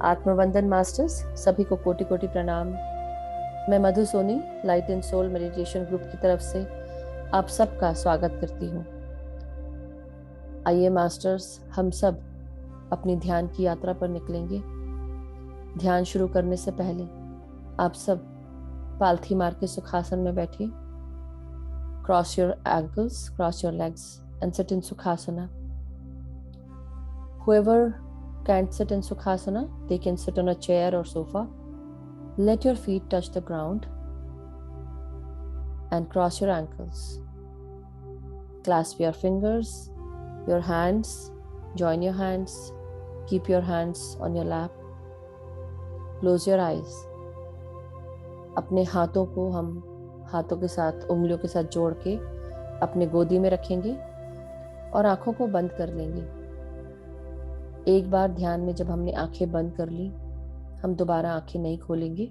आत्मवंदन masters, सभी को कोटि कोटि प्रणाम। मैं Madhu Soni light and soul meditation group की तरफ से आप सबका स्वागत करती हूँ। आइए मास्टर्स, हम सब अपनी ध्यान की यात्रा पर निकलेंगे। ध्यान शुरू करने से पहले आप सब पालथी मार के सुखासन में बैठिए। Cross your ankles, cross your legs and sit in Sukhasana. Whoever can't sit in Sukhasana, they can sit on a chair or sofa. Let your feet touch the ground and cross your ankles. Clasp your fingers, your hands, join your hands, keep your hands on your lap. Close your eyes. अपने हाथों को हम हाथों के साथ, उंगलियों के साथ जोड़ के अपने गोदी में रखेंगे और आंखों को बंद कर लेंगे। एक बार ध्यान में जब हमने आंखें बंद कर ली, हम दोबारा आंखें नहीं खोलेंगे।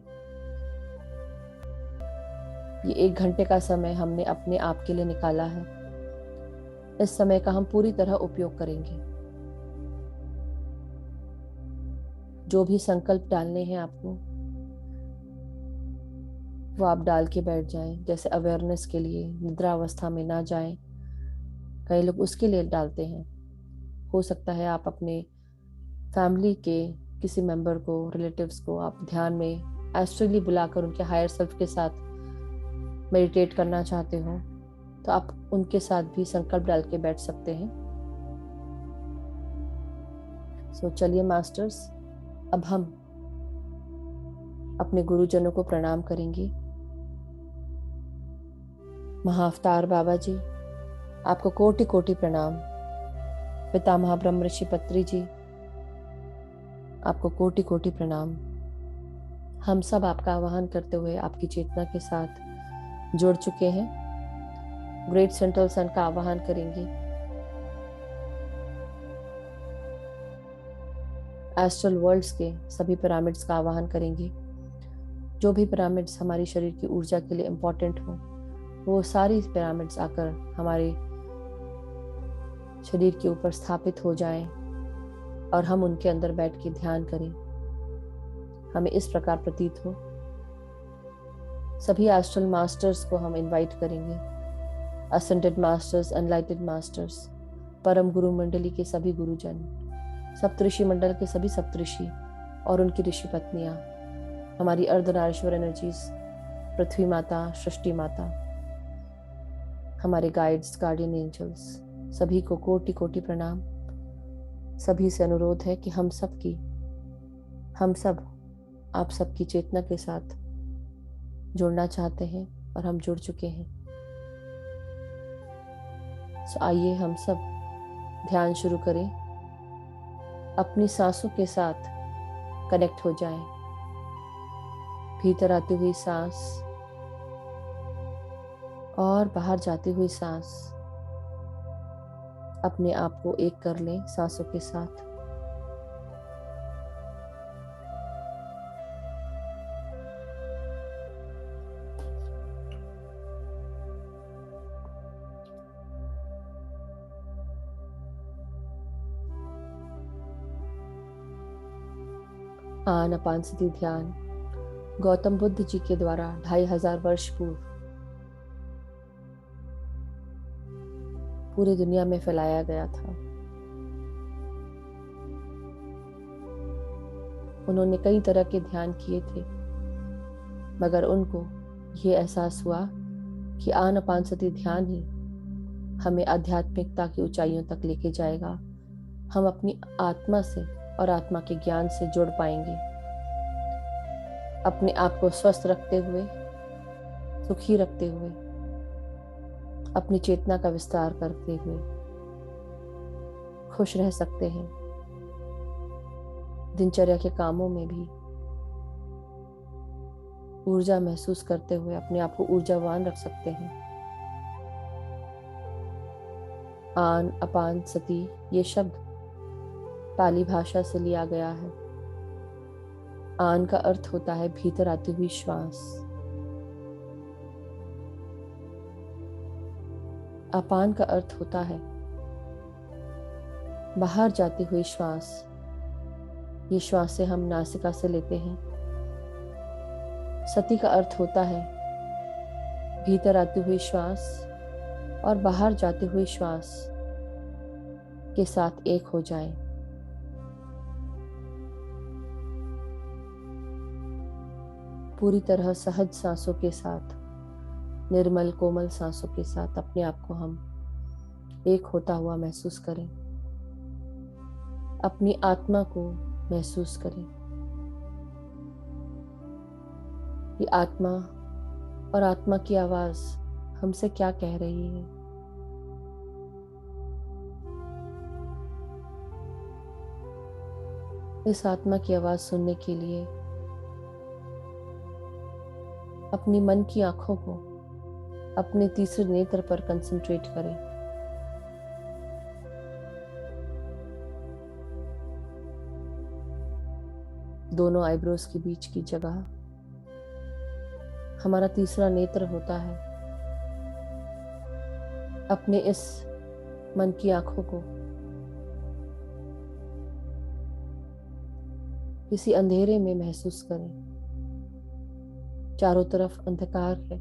ये 1 घंटे का समय हमने अपने आप के लिए निकाला है। इस समय का हम पूरी तरह उपयोग करेंगे। जो भी संकल्प डालने हैं आपको, वो आप डाल के बैठ जाएं। जैसे अवेयरनेस के लिए निद्रा अवस्था में ना जाएं, कई लोग उसके लिए डालते हैं। हो सकता है आप अपने फैमिली के किसी मेंबर को, रिलेटिव्स को आप ध्यान में एस्ट्रली बुलाकर उनके हायर सेल्फ के साथ मेडिटेट करना चाहते हो, तो आप उनके साथ भी संकल्प डाल के बैठ सकते हैं। सो चलिए मास्टर्स, अब हम अपने गुरुजनों को प्रणाम करेंगे। महाअवतार बाबा जी, आपको कोटि कोटि प्रणाम। पितामह ब्रह्म ऋषि पत्री जी, आपको कोटि कोटि प्रणाम। हम सब आपका आवाहन करते हुए आपकी चेतना के साथ जुड़ चुके हैं। ग्रेट सेंट्रल सन का आवाहन करेंगे। एस्ट्रल वर्ल्ड्स के सभी पिरामिड्स का आवाहन करेंगे। जो भी पिरामिड्स हमारी शरीर की ऊर्जा के लिए इम्पोर्टेंट हो, वो सारी पिरामिड्स आकर हमारे शरीर के ऊपर स्थापित हो जाएं और हम उनके अंदर बैठ के ध्यान करें। हमें इस प्रकार प्रतीत हो। सभी एस्ट्रल मास्टर्स को हम इनवाइट करेंगे। असेंडेड मास्टर्स, एनलाइटेड मास्टर्स, परम गुरु मंडली के सभी गुरुजन, सप्तऋषि मंडल के सभी सप्तऋषि और उनकी ऋषि पत्नियां, हमारी अर्धनारीश्वर एनर्जीज, पृथ्वी माता, सृष्टि माता, हमारे गाइड्स, गार्डियन एंजल्स, सभी को कोटि कोटि प्रणाम। सभी से अनुरोध है कि हम सब आप सबकी चेतना के साथ जुड़ना चाहते हैं और हम जुड़ चुके हैं। सो आइए हम सब ध्यान शुरू करें। अपनी सांसों के साथ कनेक्ट हो जाएं। भीतर आती हुई सांस और बाहर जाती हुई सांस, अपने आप को एक कर लें सांसों के साथ। आनापानसती ध्यान गौतम बुद्ध जी के द्वारा 2500 वर्ष पूर्व पूरी दुनिया में फैलाया गया था। उन्होंने कई तरह के ध्यान किए थे, मगर उनको ये एहसास हुआ कि आनापानसती ध्यान ही हमें आध्यात्मिकता की ऊंचाइयों तक लेके जाएगा। हम अपनी आत्मा से और आत्मा के ज्ञान से जुड़ पाएंगे। अपने आप को स्वस्थ रखते हुए, सुखी रखते हुए, अपनी चेतना का विस्तार करते हुए खुश रह सकते हैं। दिनचर्या के कामों में भी ऊर्जा महसूस करते हुए अपने आप को ऊर्जावान रख सकते हैं। आन अपान सती ये शब्द पाली भाषा से लिया गया है। आन का अर्थ होता है भीतर आती हुई श्वास। अपान का अर्थ होता है बाहर जाती हुई श्वास। ये श्वासें हम नासिका से लेते हैं। सती का अर्थ होता है भीतर आती हुई श्वास और बाहर जाते हुए श्वास के साथ एक हो जाएं। पूरी तरह सहज सांसों के साथ, निर्मल कोमल सांसों के साथ अपने आप को हम एक होता हुआ महसूस करें। अपनी आत्मा को महसूस करें। ये आत्मा और आत्मा की आवाज हमसे क्या कह रही है। इस आत्मा की आवाज सुनने के लिए अपनी मन की आंखों को अपने तीसरे नेत्र पर कंसंट्रेट करें। दोनों आईब्रोज के बीच की जगह हमारा तीसरा नेत्र होता है। अपने इस मन की आंखों को किसी अंधेरे में महसूस करें। चारों तरफ अंधकार है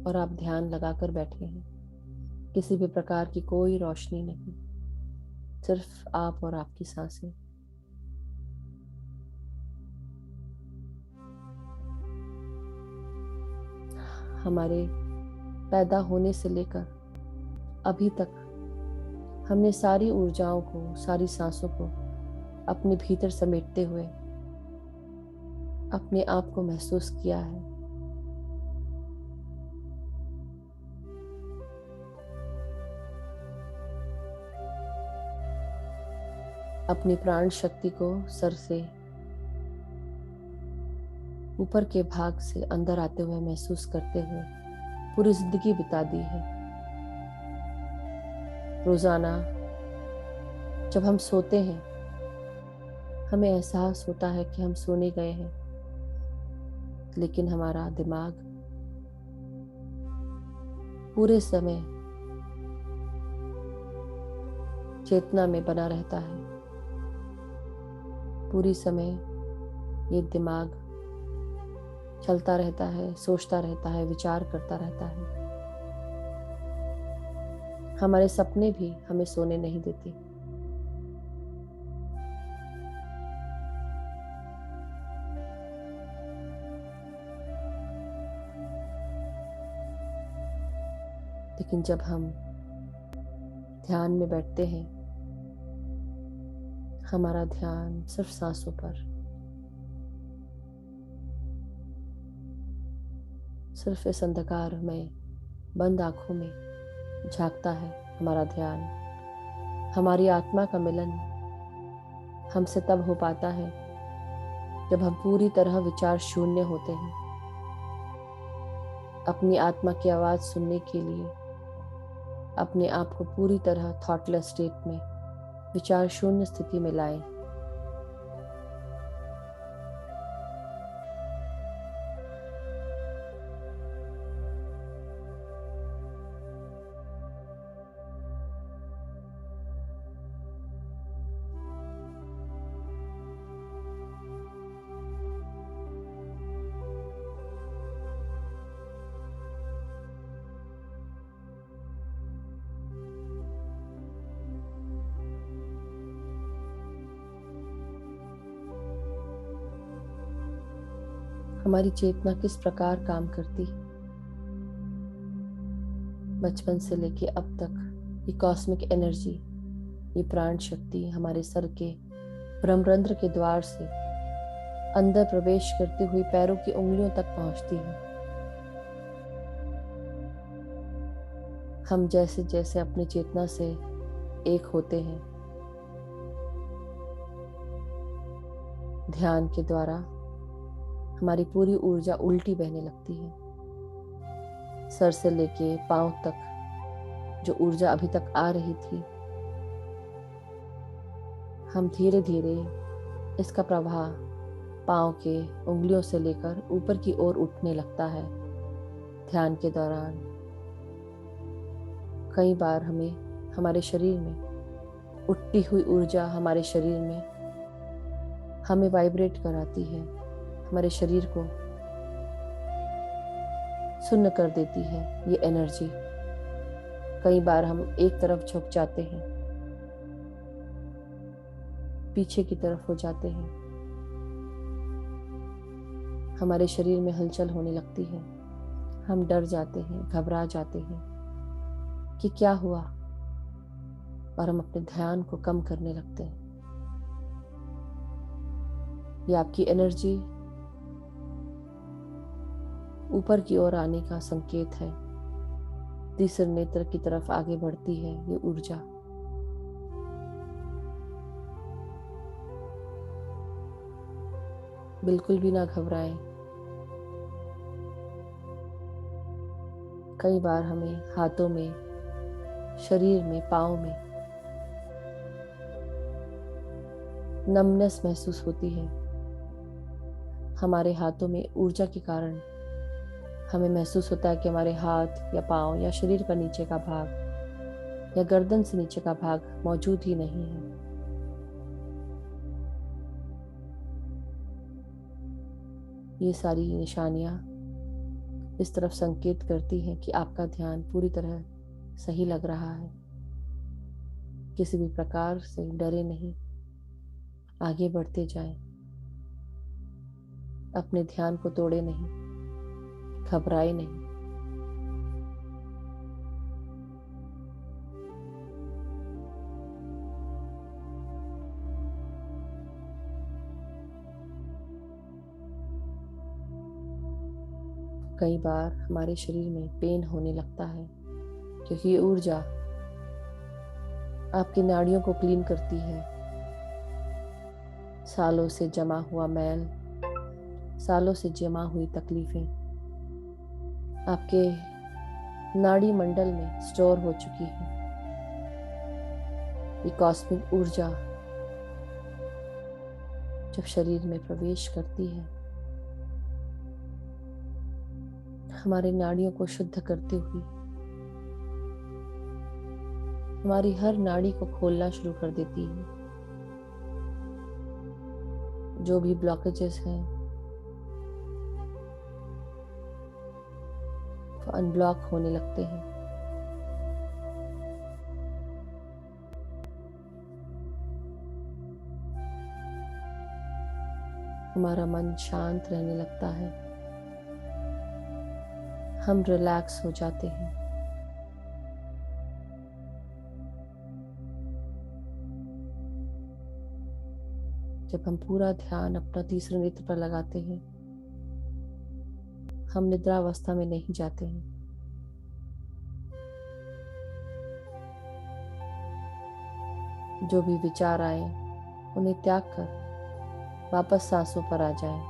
और आप ध्यान लगाकर बैठे हैं। किसी भी प्रकार की कोई रोशनी नहीं, सिर्फ आप और आपकी सांसें। हमारे पैदा होने से लेकर अभी तक हमने सारी ऊर्जाओं को, सारी सांसों को अपने भीतर समेटते हुए अपने आप को महसूस किया है। अपनी प्राण शक्ति को सर से ऊपर के भाग से अंदर आते हुए महसूस करते हुए पूरी जिंदगी बिता दी है। रोजाना जब हम सोते हैं हमें एहसास होता है कि हम सोने गए हैं, लेकिन हमारा दिमाग पूरे समय चेतना में बना रहता है। पूरी समय ये दिमाग चलता रहता है, सोचता रहता है, विचार करता रहता है। हमारे सपने भी हमें सोने नहीं देते। लेकिन जब हम ध्यान में बैठते हैं, हमारा ध्यान सिर्फ सांसों पर, सिर्फ इस अंधकार में बंद आंखों में झांकता है। हमारा ध्यान, हमारी आत्मा का मिलन हमसे तब हो पाता है जब हम पूरी तरह विचार शून्य होते हैं। अपनी आत्मा की आवाज सुनने के लिए अपने आप को पूरी तरह थॉटलेस स्टेट में, विचार शून्य स्थिति में लाएं। हमारी चेतना किस प्रकार काम करती है। बचपन से लेके अब तक ये कॉस्मिक एनर्जी, ये प्राण शक्ति हमारे सर के ब्रह्मरंध्र के द्वार से अंदर प्रवेश करती हुई पैरों की उंगलियों तक पहुंचती है। हम जैसे जैसे अपनी चेतना से एक होते हैं, ध्यान के द्वारा हमारी पूरी ऊर्जा उल्टी बहने लगती है। सर से लेके पांव तक जो ऊर्जा अभी तक आ रही थी, हम धीरे धीरे इसका प्रवाह पांव के उंगलियों से लेकर ऊपर की ओर उठने लगता है। ध्यान के दौरान कई बार हमें हमारे शरीर में उठती हुई ऊर्जा हमारे शरीर में हमें वाइब्रेट कराती है, हमारे शरीर को सुन्न कर देती है ये एनर्जी। कई बार हम एक तरफ झुक जाते हैं, पीछे की तरफ हो जाते हैं, हमारे शरीर में हलचल होने लगती है, हम डर जाते हैं, घबरा जाते हैं कि क्या हुआ, और हम अपने ध्यान को कम करने लगते हैं। ये आपकी एनर्जी ऊपर की ओर आने का संकेत है। तीसरे नेत्र की तरफ आगे बढ़ती है ये ऊर्जा। बिल्कुल भी ना घबराएं। कई बार हमें हाथों में, शरीर में, पाँव में नमनेस महसूस होती है। हमारे हाथों में ऊर्जा के कारण हमें महसूस होता है कि हमारे हाथ या पाँव या शरीर का नीचे का भाग या गर्दन से नीचे का भाग मौजूद ही नहीं है। ये सारी निशानियाँ इस तरफ संकेत करती हैं कि आपका ध्यान पूरी तरह सही लग रहा है। किसी भी प्रकार से डरे नहीं, आगे बढ़ते जाएं, अपने ध्यान को तोड़े नहीं, घबराए नहीं। कई बार हमारे शरीर में पेन होने लगता है, क्योंकि ये ऊर्जा आपकी नाड़ियों को क्लीन करती है। सालों से जमा हुआ मैल, सालों से जमा हुई तकलीफें आपके नाड़ी मंडल में स्टोर हो चुकी है। ये कॉस्मिक ऊर्जा जब शरीर में प्रवेश करती है, हमारे नाड़ियों को शुद्ध करते हुए हमारी हर नाड़ी को खोलना शुरू कर देती है। जो भी ब्लॉकेजेस हैं वो अनब्लॉक होने लगते हैं। हमारा मन शांत रहने लगता है, हम रिलैक्स हो जाते हैं। जब हम पूरा ध्यान अपना तीसरे नेत्र पर लगाते हैं, हम निद्रावस्था में नहीं जाते हैं। जो भी विचार आए उन्हें त्याग कर वापस सांसों पर आ जाएं।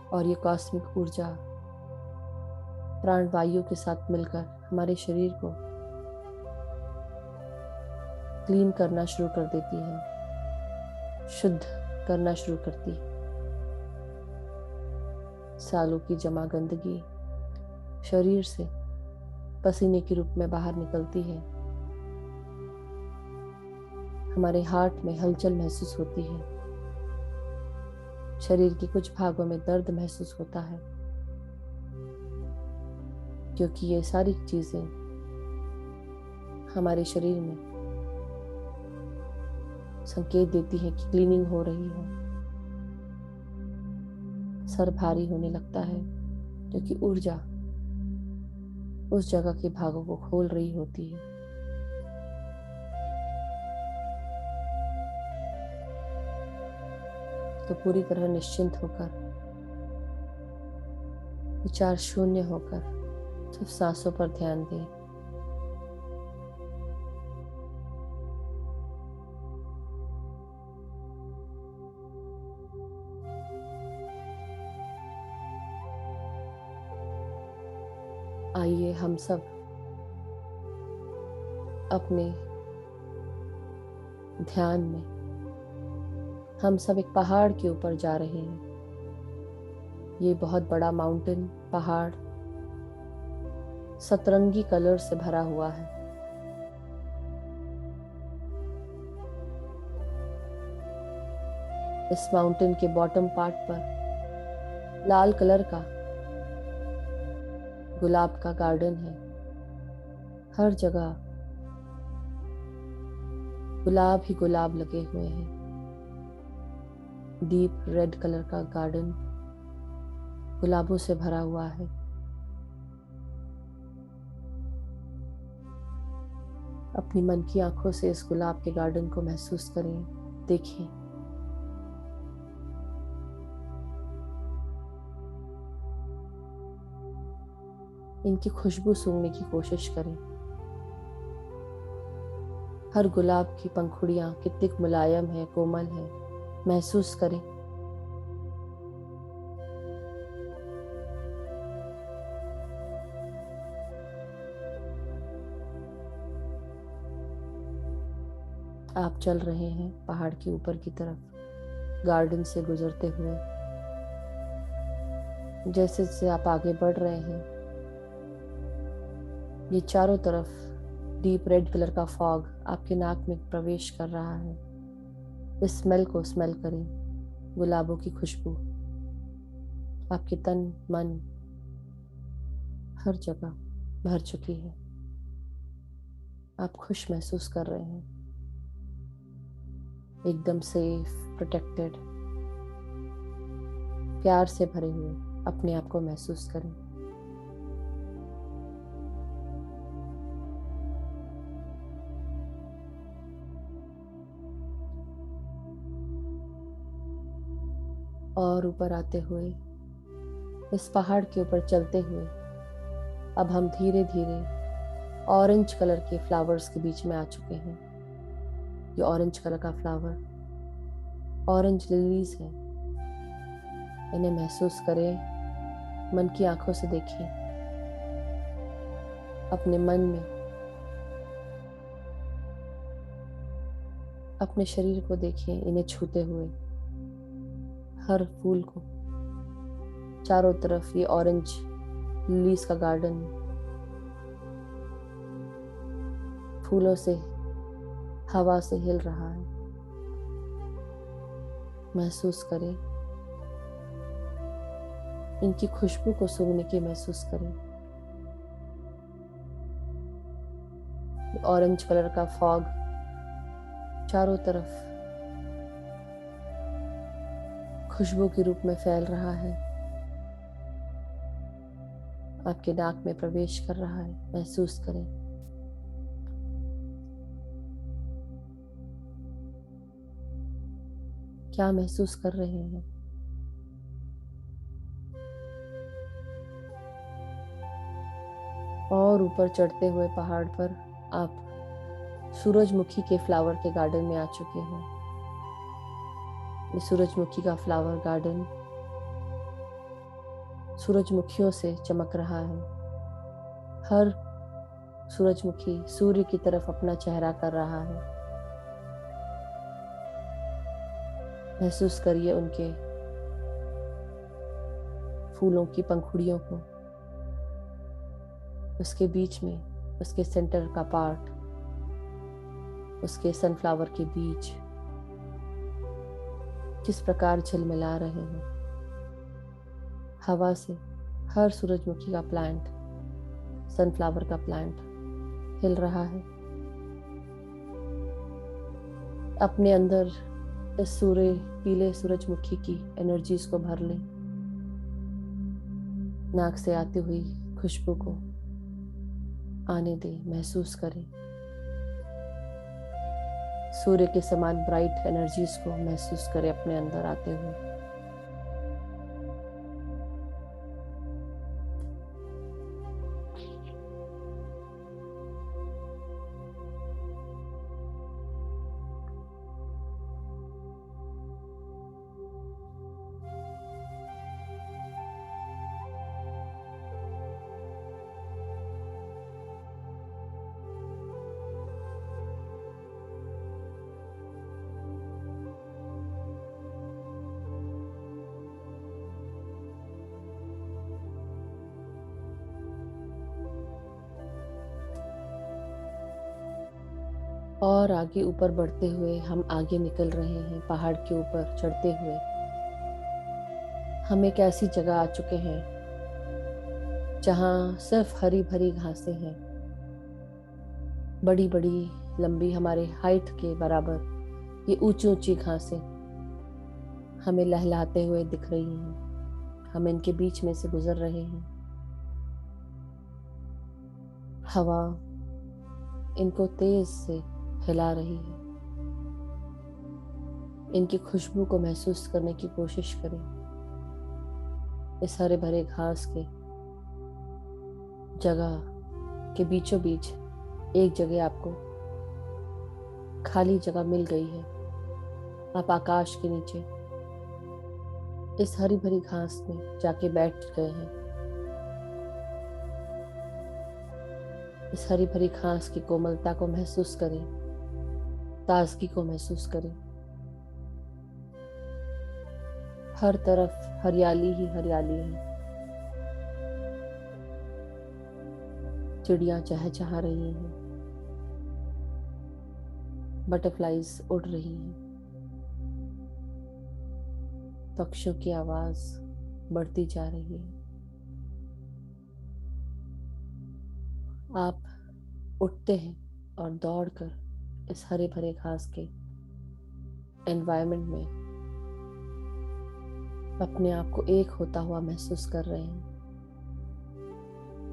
और ये कॉस्मिक ऊर्जा प्राणवायु के साथ मिलकर हमारे शरीर को क्लीन करना शुरू कर देती है, शुद्ध करना शुरू करती है। सालों की जमा गंदगी शरीर से पसीने के रूप में बाहर निकलती है। हमारे हार्ट में हलचल महसूस होती है, शरीर के कुछ भागों में दर्द महसूस होता है, क्योंकि ये सारी चीजें हमारे शरीर में संकेत देती हैं कि क्लीनिंग हो रही है। सर भारी होने लगता है, क्योंकि ऊर्जा उस जगह के भागों को खोल रही होती है। तो पूरी तरह निश्चिंत होकर, विचार शून्य होकर सिर्फ सांसों पर ध्यान दें। आइए हम सब अपने ध्यान में, हम सब एक पहाड़ के ऊपर जा रहे हैं। ये बहुत बड़ा माउंटेन, पहाड़ सतरंगी कलर से भरा हुआ है। इस माउंटेन के बॉटम पार्ट पर लाल कलर का गुलाब का गार्डन है। हर जगह गुलाब ही गुलाब लगे हुए हैं। डीप रेड कलर का गार्डन गुलाबों से भरा हुआ है। अपनी मन की आंखों से इस गुलाब के गार्डन को महसूस करें, देखें। इनकी खुशबू सूंघने की कोशिश करें। हर गुलाब की पंखुड़ियां कितनी मुलायम है, कोमल है, महसूस करें। आप चल रहे हैं पहाड़ के ऊपर की तरफ, गार्डन से गुजरते हुए। जैसे जैसे आप आगे बढ़ रहे हैं, ये चारों तरफ डीप रेड कलर का फॉग आपके नाक में प्रवेश कर रहा है। इस स्मेल को स्मेल करें। गुलाबों की खुशबू आपके तन मन हर जगह भर चुकी है। आप खुश महसूस कर रहे हैं, एकदम सेफ, प्रोटेक्टेड, प्यार से भरे हुए अपने आप को महसूस करें। और ऊपर आते हुए, इस पहाड़ के ऊपर चलते हुए, अब हम धीरे धीरे ऑरेंज कलर के फ्लावर्स के बीच में आ चुके हैं। ये ऑरेंज कलर का फ्लावर ऑरेंज लिलीज है। इन्हें महसूस करें, मन की आंखों से देखें। अपने मन में, अपने शरीर को देखें, इन्हें छूते हुए। हर फूल को, चारों तरफ ये ऑरेंज लिलीज का गार्डन फूलों से, हवा से हिल रहा है। महसूस करें, इनकी खुशबू को सूंघने की महसूस करें। ऑरेंज कलर का फॉग चारों तरफ खुशबू के रूप में फैल रहा है, आपके नाक में प्रवेश कर रहा है। महसूस करें। क्या महसूस कर रहे हैं? और ऊपर चढ़ते हुए पहाड़ पर आप सूरजमुखी के फ्लावर के गार्डन में आ चुके हैं। ये सूरजमुखी का फ्लावर गार्डन सूरजमुखियों से चमक रहा है। हर सूरजमुखी सूर्य की तरफ अपना चेहरा कर रहा है। महसूस करिए उनके फूलों की पंखुड़ियों को। उसके बीच में, उसके सेंटर का पार्ट, उसके सनफ्लावर के बीज किस प्रकार झिलमिला रहे हैं। हवा से हर सूरजमुखी का प्लांट, सनफ्लावर का प्लांट हिल रहा है। अपने अंदर इस पीले सूरजमुखी की एनर्जीज को भर लें। नाक से आती हुई खुशबू को आने दें, महसूस करें। सूर्य के समान ब्राइट एनर्जीज को महसूस करें अपने अंदर आते हुए। और आगे ऊपर बढ़ते हुए हम आगे निकल रहे हैं, पहाड़ के ऊपर चढ़ते हुए। हम एक ऐसी जगह आ चुके हैं जहाँ सिर्फ हरी भरी घासें हैं, बड़ी बड़ी लंबी, हमारे हाइट के बराबर ये ऊंची ऊंची घासें हमें लहलाते हुए दिख रही हैं। हम इनके बीच में से गुजर रहे हैं। हवा इनको तेज से हिला रही है। इनकी खुशबू को महसूस करने की कोशिश करें। इस हरे भरे घास के जगह के बीचों बीच एक जगह आपको खाली जगह मिल गई है। आप आकाश के नीचे इस हरी भरी घास में जाके बैठ गए हैं। इस हरी भरी घास की कोमलता को महसूस करें, ताजगी को महसूस करें। हर तरफ हरियाली ही हरियाली है। चिड़ियां चहचहा रही हैं, बटरफ्लाइज उड़ रही हैं, पक्षियों की आवाज बढ़ती जा रही है। आप उठते हैं और दौड़कर इस हरे भरे घास के एनवायरनमेंट में अपने आप को एक होता हुआ महसूस कर रहे हैं।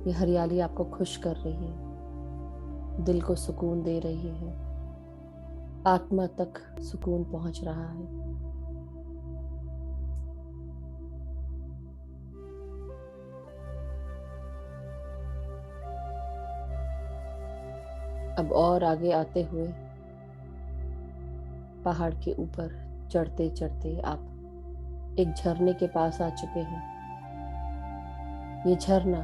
ये हरियाली आपको खुश कर रही है, दिल को सुकून दे रही है, आत्मा तक सुकून पहुंच रहा है। अब और आगे आते हुए पहाड़ के ऊपर चढ़ते चढ़ते आप एक झरने के पास आ चुके हैं। ये झरना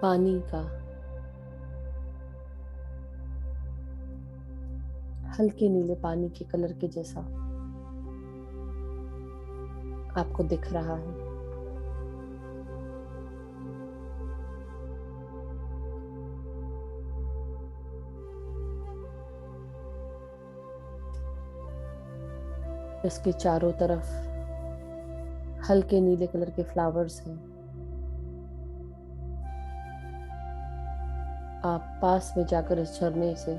पानी का हल्के नीले पानी के कलर के जैसा आपको दिख रहा है। इसके चारों तरफ हल्के नीले कलर के फ्लावर्स हैं। आप पास में जाकर इस झरने से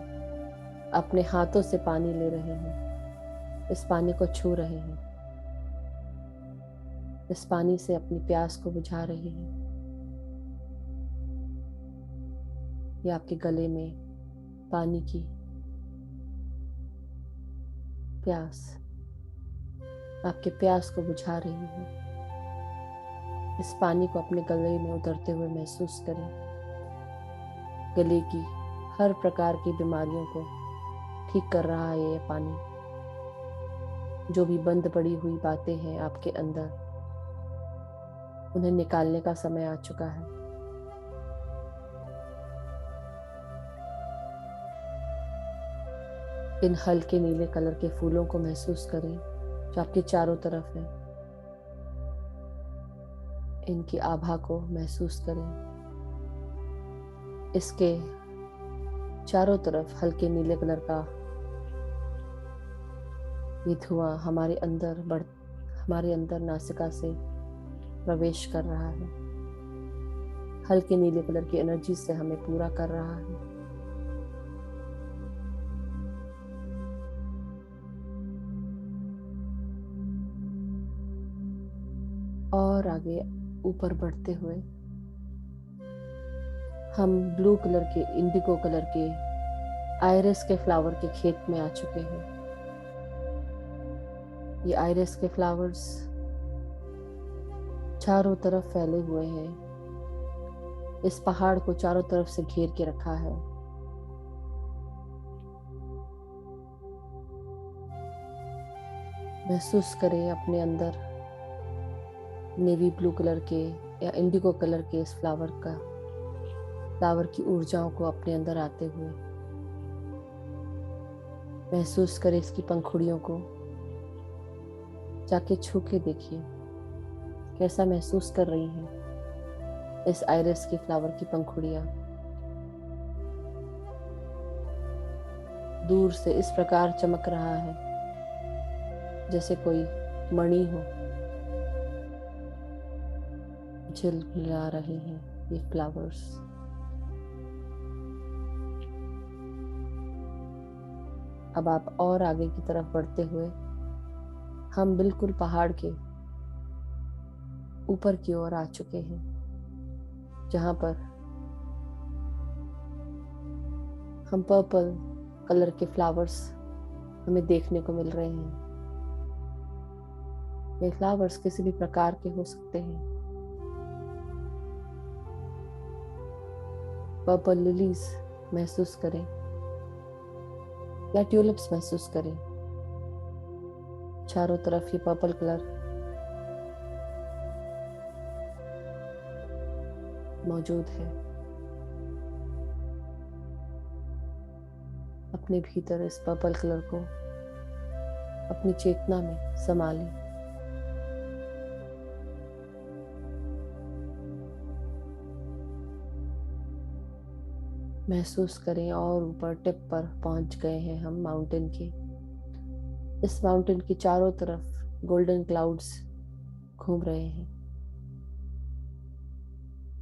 अपने हाथों से पानी ले रहे हैं, इस पानी को छू रहे हैं, इस पानी से अपनी प्यास को बुझा रहे हैं। ये आपके गले में पानी की प्यास, आपके प्यास को बुझा रही है। इस पानी को अपने गले में उतरते हुए महसूस करें। गले की हर प्रकार की बीमारियों को ठीक कर रहा है ये पानी। जो भी बंद पड़ी हुई बातें हैं आपके अंदर, उन्हें निकालने का समय आ चुका है। इन हल्के नीले कलर के फूलों को महसूस करें जो आपके चारों तरफ है। इनकी आभा को महसूस करें। इसके चारों तरफ हल्के नीले कलर का ये धुआं हमारे अंदर नासिका से प्रवेश कर रहा है। हल्के नीले कलर की एनर्जी से हमें पूरा कर रहा है। और आगे ऊपर बढ़ते हुए हम ब्लू कलर के, इंडिगो कलर के आइरिस के फ्लावर के खेत में आ चुके हैं। ये आइरिस के फ्लावर्स चारों तरफ फैले हुए हैं। इस पहाड़ को चारों तरफ से घेर के रखा है। महसूस करें अपने अंदर नेवी ब्लू कलर के या इंडिगो कलर के इस फ्लावर की ऊर्जाओं को अपने अंदर आते हुए। महसूस करें इसकी पंखुड़ियों को। जाके छू के देखिए कैसा महसूस कर रही हैं इस आइरिस की फ्लावर की पंखुड़ियां। दूर से इस प्रकार चमक रहा है जैसे कोई मणि हो। झिलमिला रहे हैं ये फ्लावर्स। अब आप और आगे की तरफ बढ़ते हुए हम बिल्कुल पहाड़ के ऊपर की ओर आ चुके हैं, जहां पर हम पर्पल कलर के फ्लावर्स हमें देखने को मिल रहे हैं। ये फ्लावर्स किसी भी प्रकार के हो सकते हैं। पर्पल लिलीज महसूस करें या ट्यूलिप्स महसूस करें। चारों तरफ ये पर्पल कलर मौजूद है। अपने भीतर इस पर्पल कलर को अपनी चेतना में समा लें। महसूस करें और ऊपर टिप पर पहुंच गए हैं हम माउंटेन के। इस माउंटेन की चारों तरफ गोल्डन क्लाउड्स घूम रहे हैं।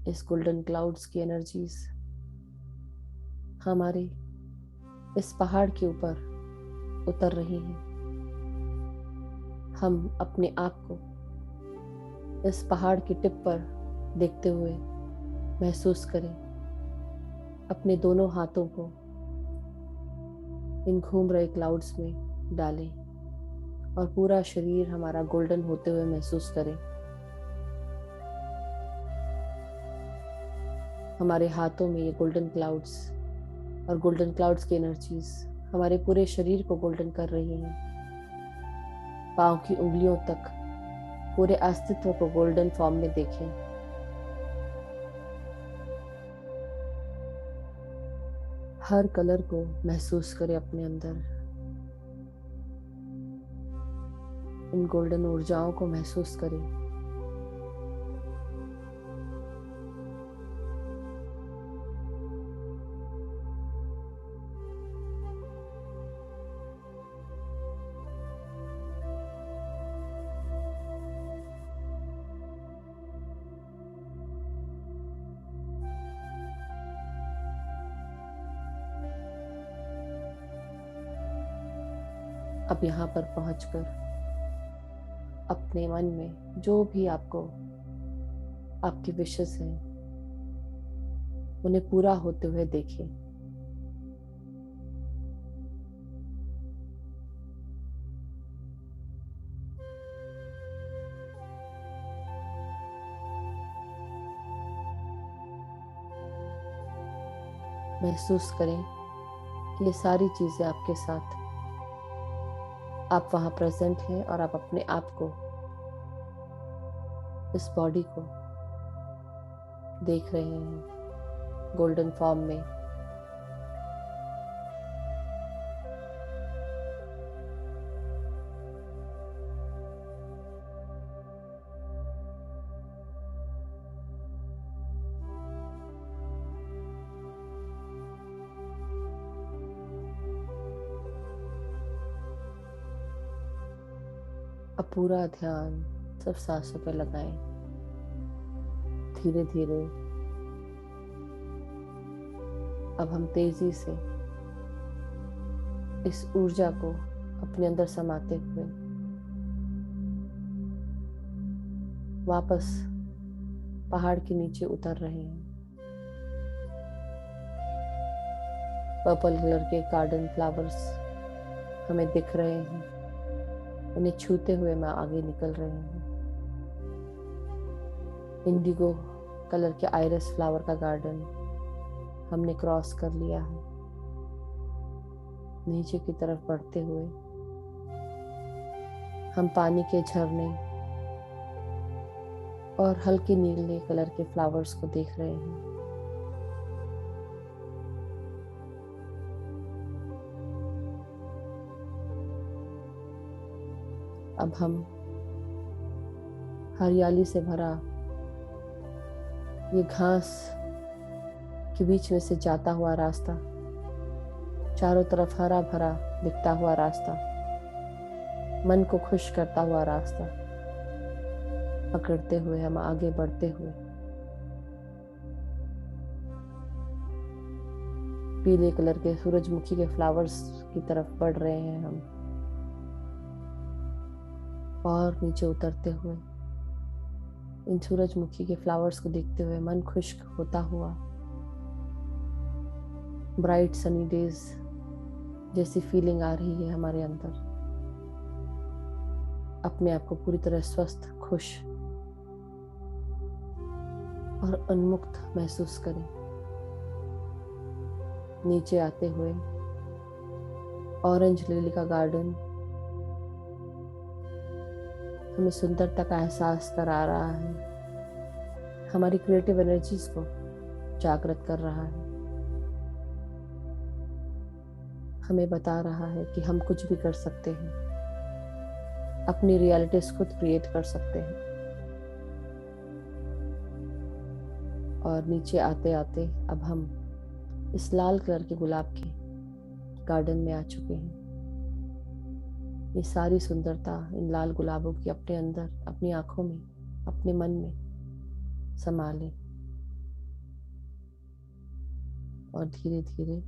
इस गोल्डन क्लाउड्स की एनर्जीज हमारे इस पहाड़ के ऊपर उतर रही हैं। हम अपने आप को इस पहाड़ की टिप पर देखते हुए महसूस करें। अपने दोनों हाथों को इन घूम रहे क्लाउड्स में डालें और पूरा शरीर हमारा गोल्डन होते हुए महसूस करें। हमारे हाथों में ये गोल्डन क्लाउड्स और गोल्डन क्लाउड्स की एनर्जीज हमारे पूरे शरीर को गोल्डन कर रही हैं। पांव की उंगलियों तक पूरे अस्तित्व को गोल्डन फॉर्म में देखें। हर कलर को महसूस करें अपने अंदर। इन गोल्डन ऊर्जाओं को महसूस करें। अब यहाँ पर पहुंचकर अपने मन में जो भी आपको आपकी विशेस हैं उन्हें पूरा होते हुए देखें। महसूस करें कि ये सारी चीजें आपके साथ, आप वहां प्रेजेंट हैं और आप अपने आप को, इस बॉडी को देख रहे हैं गोल्डन फॉर्म में। अब पूरा ध्यान सब सांसों पर लगाएं। धीरे धीरे अब हम तेजी से इस ऊर्जा को अपने अंदर समाते हुए वापस पहाड़ के नीचे उतर रहे हैं। पर्पल कलर के गार्डन फ्लावर्स हमें दिख रहे हैं। उन्हें छूते हुए मैं आगे निकल रही हूँ। इंडिगो कलर के आइरिस फ्लावर का गार्डन हमने क्रॉस कर लिया है। नीचे की तरफ बढ़ते हुए हम पानी के झरने और हल्के नीले कलर के फ्लावर्स को देख रहे हैं। अब हम हरियाली से भरा ये घास के बीच में से जाता हुआ रास्ता चारों तरफ हरा भरा दिखता हुआ रास्ता, मन को खुश करता हुआ रास्ता पकड़ते हुए हम आगे बढ़ते हुए पीले कलर के सूरजमुखी के फ्लावर्स की तरफ बढ़ रहे हैं हम, और नीचे उतरते हुए इन सूरजमुखी के फ्लावर्स को देखते हुए मन खुश्क होता हुआ ब्राइट सनी डेज जैसी फीलिंग आ रही है हमारे अंदर। अपने आप को पूरी तरह स्वस्थ, खुश और उन्मुक्त महसूस करें। नीचे आते हुए ऑरेंज लिली का गार्डन हमें सुंदरता का एहसास करा रहा है, हमारी क्रिएटिव एनर्जीज को जागृत कर रहा है, हमें बता रहा है कि हम कुछ भी कर सकते हैं, अपनी रियलिटीज खुद क्रिएट कर सकते हैं। और नीचे आते आते अब हम इस लाल कलर के गुलाब के गार्डन में आ चुके हैं। ये सारी सुंदरता इन लाल गुलाबों की अपने अंदर, अपनी आंखों में, अपने मन में समा लें और धीरे धीरे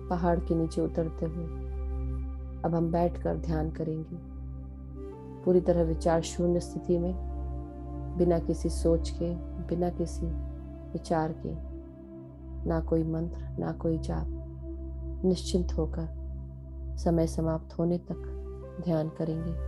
पहाड़ के नीचे उतरते हुए अब हम बैठकर ध्यान करेंगे, पूरी तरह विचार शून्य स्थिति में, बिना किसी सोच के, बिना किसी विचार के, ना कोई मंत्र, ना कोई जाप, निश्चिंत होकर समय समाप्त होने तक ध्यान करेंगे।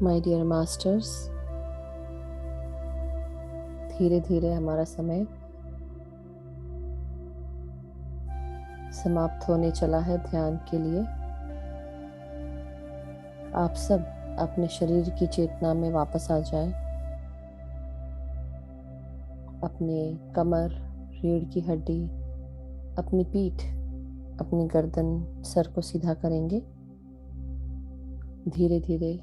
माय डियर मास्टर्स, धीरे धीरे हमारा समय समाप्त होने चला है ध्यान के लिए। आप सब अपने शरीर की चेतना में वापस आ जाएं। अपने कमर, रीढ़ की हड्डी, अपनी पीठ, अपनी गर्दन, सर को सीधा करेंगे। धीरे धीरे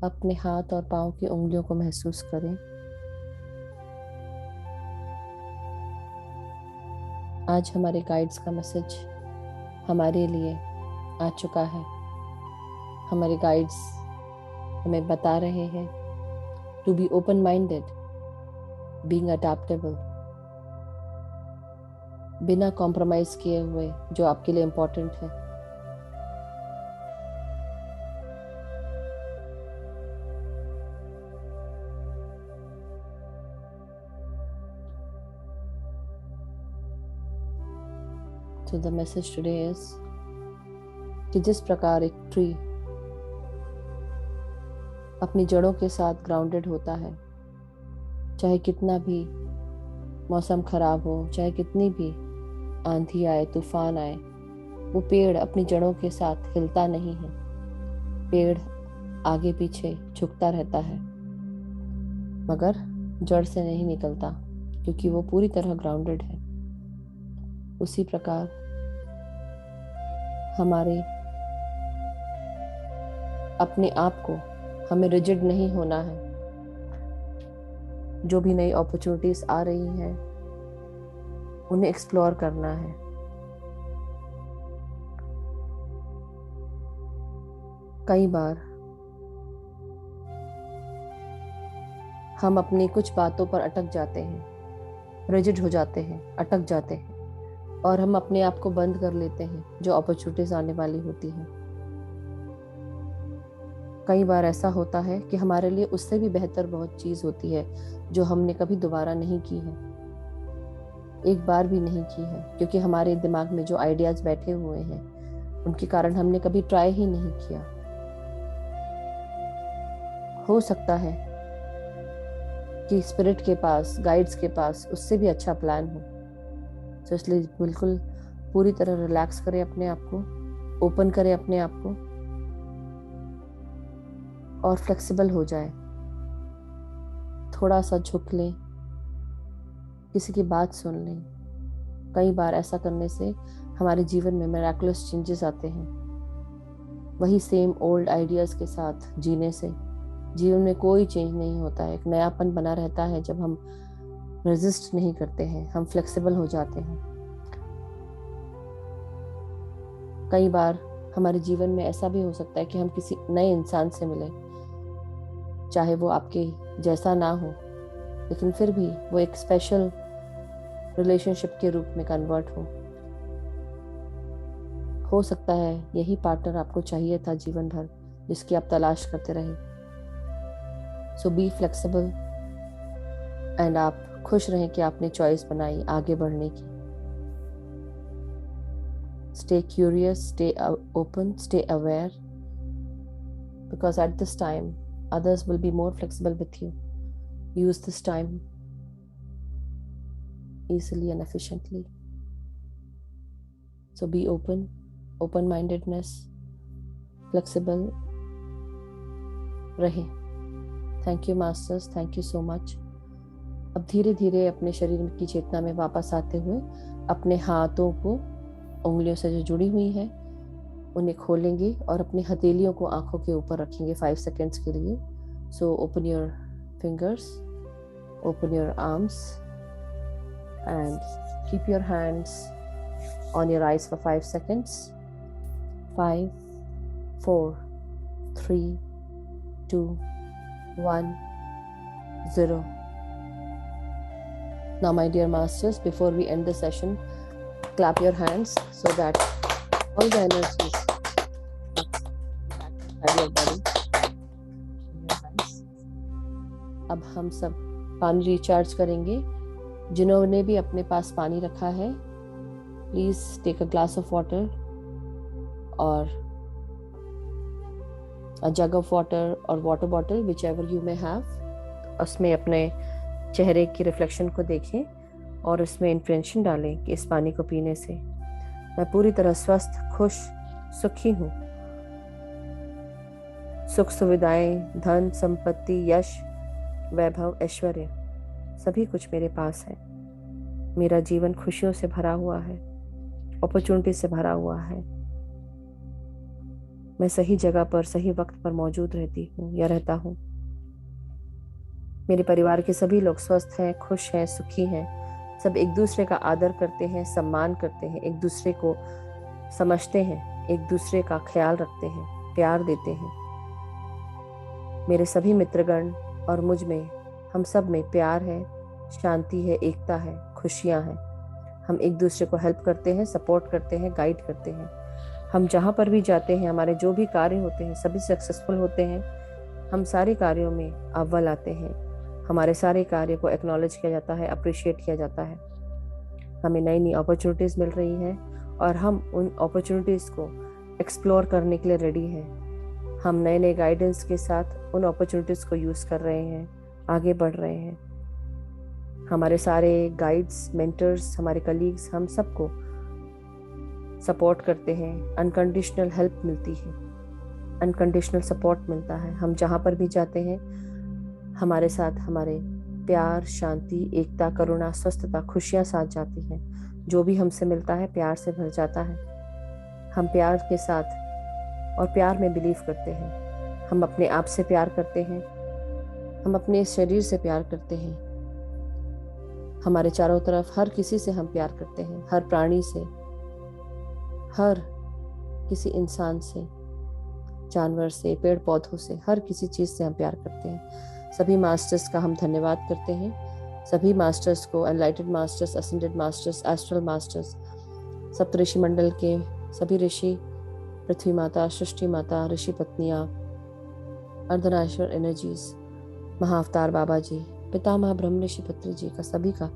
अपने हाथ और पांव की उंगलियों को महसूस करें। आज हमारे गाइड्स का मैसेज हमारे लिए आ चुका है। हमारे गाइड्स हमें बता रहे हैं to be open minded, being adaptable, बिना कॉम्प्रोमाइज किए हुए जो आपके लिए इम्पोर्टेंट है। So the message today is कि जिस प्रकार एक ट्री अपनी जड़ों के साथ ग्राउंडेड होता है, चाहे कितना भी मौसम खराब हो, चाहे कितनी भी आंधी आए, तूफान आए, वो पेड़ अपनी जड़ों के साथ हिलता नहीं है। पेड़ आगे पीछे झुकता रहता है, मगर जड़ से नहीं निकलता, क्योंकि वो पूरी तरह ग्राउंडेड है। उसी प्रकार हमारे अपने आप को, हमें रिजिड नहीं होना है। जो भी नई अपॉर्चुनिटीज आ रही हैं, उन्हें एक्सप्लोर करना है। कई बार हम अपनी कुछ बातों पर अटक जाते हैं, रिजिड हो जाते हैं, अटक जाते हैं, और हम अपने आप को बंद कर लेते हैं जो अपॉर्चुनिटीज आने वाली होती हैं। कई बार ऐसा होता है कि हमारे लिए उससे भी बेहतर बहुत चीज़ होती है जो हमने कभी दोबारा नहीं की है, एक बार भी नहीं की है, क्योंकि हमारे दिमाग में जो आइडियाज बैठे हुए हैं उनके कारण हमने कभी ट्राई ही नहीं किया। हो सकता है कि स्पिरिट के पास, गाइड्स के पास उससे भी अच्छा प्लान हो। तो इसलिए बिल्कुल पूरी तरह रिलैक्स करें अपने आप को, ओपन करें अपने आप को और फ्लेक्सिबल हो जाए। थोड़ा सा झुक लें, किसी की बात सुन लें। कई बार ऐसा करने से हमारे जीवन में मिराकुलस चेंजेस आते हैं। वही सेम ओल्ड आइडियाज के साथ जीने से जीवन में कोई चेंज नहीं होता है। एक नयापन बना रहता है जब हम रेजिस्ट नहीं करते हैं, हम फ्लेक्सिबल हो जाते हैं। कई बार हमारे जीवन में ऐसा भी हो सकता है कि हम किसी नए इंसान से मिलें, चाहे वो आपके जैसा ना हो, लेकिन फिर भी वो एक स्पेशल रिलेशनशिप के रूप में कन्वर्ट हो सकता है यही पार्टनर आपको चाहिए था जीवन भर, जिसकी आप तलाश करते रहे। सो बी फ्लेक्सिबल एंड आप खुश रहें कि आपने चॉइस बनाई आगे बढ़ने की। Stay curious, stay open, stay aware, because at this time others will be more flexible with you. Use this time easily and efficiently. So be open, open-mindedness, flexible रहे। Thank you masters, thank you so much. अब धीरे धीरे अपने शरीर की चेतना में वापस आते हुए अपने हाथों को उंगलियों से जो जुड़ी हुई हैं उन्हें खोलेंगे और अपनी हथेलियों को आंखों के ऊपर रखेंगे 5 सेकेंड्स के लिए। So open your fingers, open your arms and keep your hands on your eyes for 5 seconds. 5, 4, 3, 2, 1, 0. Now my dear masters, before we end the session, clap your hands so that all the energies inside your body. अब हम सब पानी recharge करेंगे। जिन्होंने भी अपने पास पानी रखा है, please take a glass of water और अ जग ऑफ वाटर और water bottle whichever you may have, उसमें अपने चेहरे की रिफ्लेक्शन को देखें और उसमें इंटेंशन डालें कि इस पानी को पीने से मैं पूरी तरह स्वस्थ, खुश, सुखी हूँ। सुख सुविधाएं, धन, संपत्ति, यश, वैभव, ऐश्वर्य सभी कुछ मेरे पास है। मेरा जीवन खुशियों से भरा हुआ है, अपॉर्चुनिटी से भरा हुआ है। मैं सही जगह पर सही वक्त पर मौजूद रहती हूँ या रहता हूँ। मेरे परिवार के सभी लोग स्वस्थ हैं, खुश हैं, सुखी हैं। सब एक दूसरे का आदर करते हैं, सम्मान करते हैं, एक दूसरे को समझते हैं, एक दूसरे का ख्याल रखते हैं, प्यार देते हैं। मेरे सभी मित्रगण और मुझ में, हम सब में प्यार है, शांति है, एकता है, खुशियाँ हैं। हम एक दूसरे को हेल्प करते हैं, सपोर्ट करते हैं, गाइड करते हैं। हम जहाँ पर भी जाते हैं, हमारे जो भी कार्य होते हैं सभी सक्सेसफुल होते हैं। हम सारे कार्यों में अव्वल आते हैं। हमारे सारे कार्य को एक्नॉलेज किया जाता है, अप्रिशिएट किया जाता है। हमें नई नई अपॉर्चुनिटीज़ मिल रही हैं और हम उन अपॉर्चुनिटीज़ को एक्सप्लोर करने के लिए रेडी हैं। हम नए नए गाइडेंस के साथ उन अपॉर्चुनिटीज़ को यूज़ कर रहे हैं, आगे बढ़ रहे हैं। हमारे सारे गाइड्स, मेंटर्स, हमारे कलीग्स, हम सबको सपोर्ट करते हैं। अनकंडीशनल हेल्प मिलती है, अनकंडीशनल सपोर्ट मिलता है। हम जहाँ पर भी जाते हैं हमारे साथ हमारे प्यार, शांति, एकता, करुणा, स्वस्थता, खुशियाँ साथ जाती हैं। जो भी हमसे मिलता है प्यार से भर जाता है। हम प्यार के साथ और प्यार में बिलीव करते हैं। हम अपने आप से प्यार करते हैं, हम अपने शरीर से प्यार करते हैं। हमारे चारों तरफ हर किसी से हम प्यार करते हैं, हर प्राणी से, हर किसी इंसान से, जानवर से, पेड़ पौधों से, हर किसी चीज़ से हम प्यार करते हैं। सभी मास्टर्स का हम धन्यवाद करते हैं। सभी मास्टर्स को, enlightened masters, ascended masters, astral masters, सप्तऋषि मंडल के सभी ऋषि, पृथ्वी माता, सृष्टि माता, ऋषि पत्नियाँ, अर्धनारीश्वर एनर्जीज, महाअवतार बाबा जी, पितामह ब्रह्म ऋषि पत्री जी का, सभी का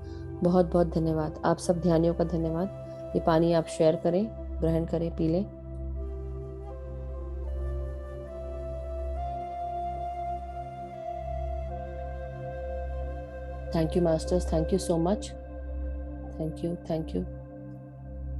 बहुत बहुत धन्यवाद। आप सब ध्यानियों का धन्यवाद। ये पानी आप शेयर करें, ग्रहण करें, पी लें। Thank you, Masters. Thank you so much. Thank you. Thank you.